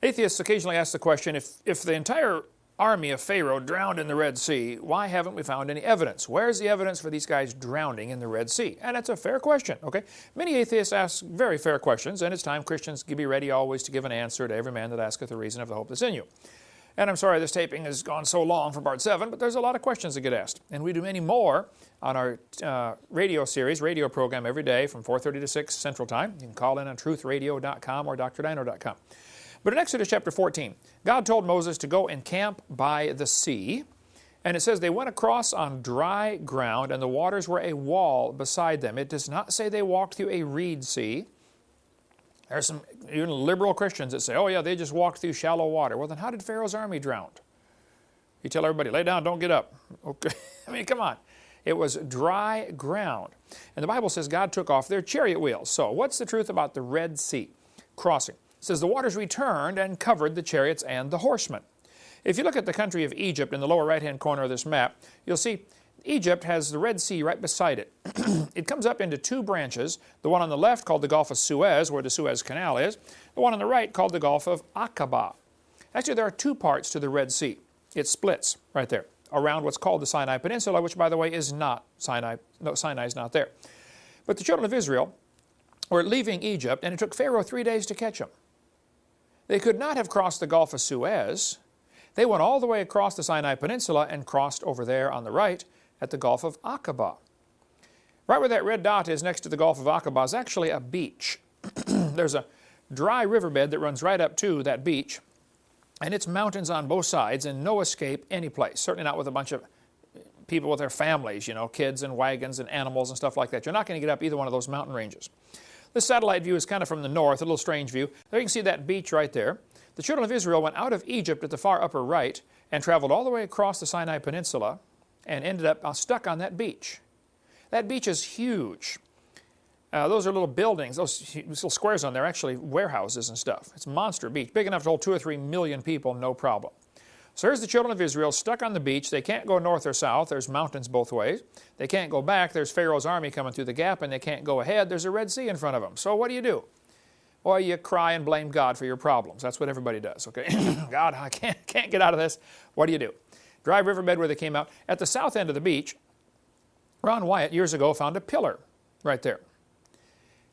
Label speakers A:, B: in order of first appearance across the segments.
A: Atheists occasionally ask the question, if the entire army of Pharaoh drowned in the Red Sea, why haven't we found any evidence? Where's the evidence for these guys drowning in the Red Sea? And that's a fair question, okay? Many atheists ask very fair questions, and it's time Christians be ready always to give an answer to every man that asketh the reason of the hope that's in you. And I'm sorry this taping has gone so long for part 7, but there's a lot of questions that get asked. And we do many more on our radio program every day from 4:30 to 6 Central Time. You can call in on truthradio.com or drdino.com. But in Exodus chapter 14, God told Moses to go and camp by the sea. And it says they went across on dry ground and the waters were a wall beside them. It does not say they walked through a reed sea. There are some even liberal Christians that say, oh yeah, they just walked through shallow water. Well, then how did Pharaoh's army drown? You tell everybody, lay down, don't get up. Okay, I mean, come on. It was dry ground. And the Bible says God took off their chariot wheels. So what's the truth about the Red Sea crossing? It says the waters returned and covered the chariots and the horsemen. If you look at the country of Egypt in the lower right-hand corner of this map, you'll see Egypt has the Red Sea right beside it. It comes up into two branches, the one on the left called the Gulf of Suez, where the Suez Canal is, the one on the right called the Gulf of Aqaba. Actually, there are two parts to the Red Sea. It splits right there around what's called the Sinai Peninsula, which, by the way, is not Sinai. No, Sinai is not there. But the children of Israel were leaving Egypt, and it took Pharaoh 3 days to catch them. They could not have crossed the Gulf of Suez. They went all the way across the Sinai Peninsula and crossed over there on the right at the Gulf of Aqaba. Right where that red dot is next to the Gulf of Aqaba is actually a beach. There's a dry riverbed that runs right up to that beach, and it's mountains on both sides and no escape any place, certainly not with a bunch of people with their families, you know, kids and wagons and animals and stuff like that. You're not going to get up either one of those mountain ranges. This satellite view is kind of from the north, a little strange view. There you can see that beach right there. The children of Israel went out of Egypt at the far upper right and traveled all the way across the Sinai Peninsula and ended up stuck on that beach. That beach is huge. Those are little buildings, those little squares on there, actually warehouses and stuff. It's a monster beach, big enough to hold 2 or 3 million people, no problem. So here's the children of Israel stuck on the beach. They can't go north or south. There's mountains both ways. They can't go back. There's Pharaoh's army coming through the gap, and they can't go ahead. There's a Red Sea in front of them. So what do? Well, you cry and blame God for your problems. That's what everybody does, okay? God, I can't get out of this. What do? Dry riverbed where they came out. At the south end of the beach, Ron Wyatt years ago found a pillar right there.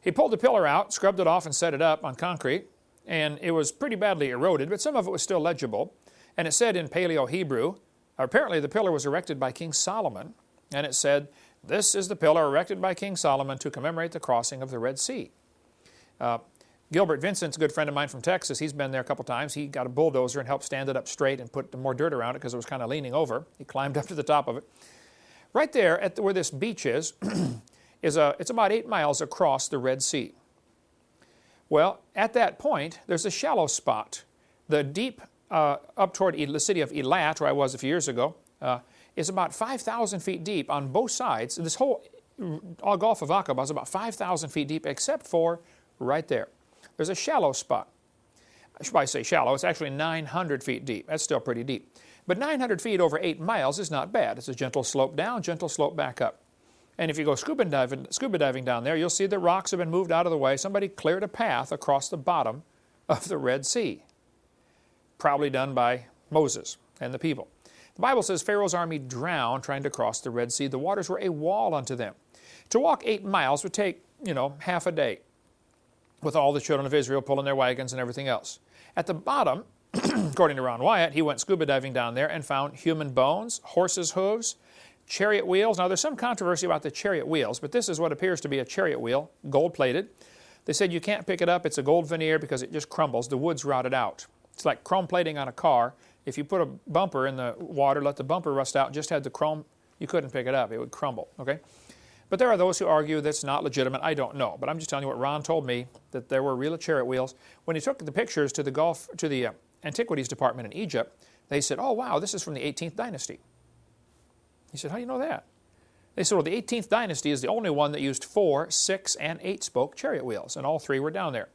A: He pulled the pillar out, scrubbed it off, and set it up on concrete, and it was pretty badly eroded, but some of it was still legible. And it said in Paleo-Hebrew, apparently the pillar was erected by King Solomon, and it said, this is the pillar erected by King Solomon to commemorate the crossing of the Red Sea. Gilbert Vincent's a good friend of mine from Texas. He's been there a couple times. He got a bulldozer and helped stand it up straight and put more dirt around it because it was kind of leaning over. He climbed up to the top of it. Right there at where this beach is, it's about 8 miles across the Red Sea. Well, at that point, there's a shallow spot. The deep up toward the city of Eilat, where I was a few years ago, is about 5,000 feet deep on both sides. This whole Gulf of Aqaba is about 5,000 feet deep, except for right there. There's a shallow spot. I should probably say shallow. It's actually 900 feet deep. That's still pretty deep. But 900 feet over 8 miles is not bad. It's a gentle slope down, gentle slope back up. And if you go scuba diving down there, you'll see the rocks have been moved out of the way. Somebody cleared a path across the bottom of the Red Sea. Probably done by Moses and the people. The Bible says Pharaoh's army drowned trying to cross the Red Sea. The waters were a wall unto them. To walk 8 miles would take, half a day with all the children of Israel pulling their wagons and everything else. At the bottom, according to Ron Wyatt, he went scuba diving down there and found human bones, horses' hooves, chariot wheels. Now, there's some controversy about the chariot wheels, but this is what appears to be a chariot wheel, gold-plated. They said you can't pick it up. It's a gold veneer because it just crumbles. The wood's rotted out. It's like chrome plating on a car. If you put a bumper in the water, let the bumper rust out, and just had the chrome, you couldn't pick it up. It would crumble, okay? But there are those who argue that's not legitimate. I don't know, but I'm just telling you what Ron told me, that there were real chariot wheels. When he took the pictures to the Antiquities Department in Egypt, they said, oh, wow, this is from the 18th dynasty. He said, how do you know that? They said, well, the 18th dynasty is the only one that used 4, 6, and 8-spoke chariot wheels, and all 3 were down there.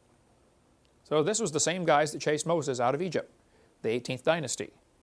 A: So this was the same guys that chased Moses out of Egypt, the 18th dynasty.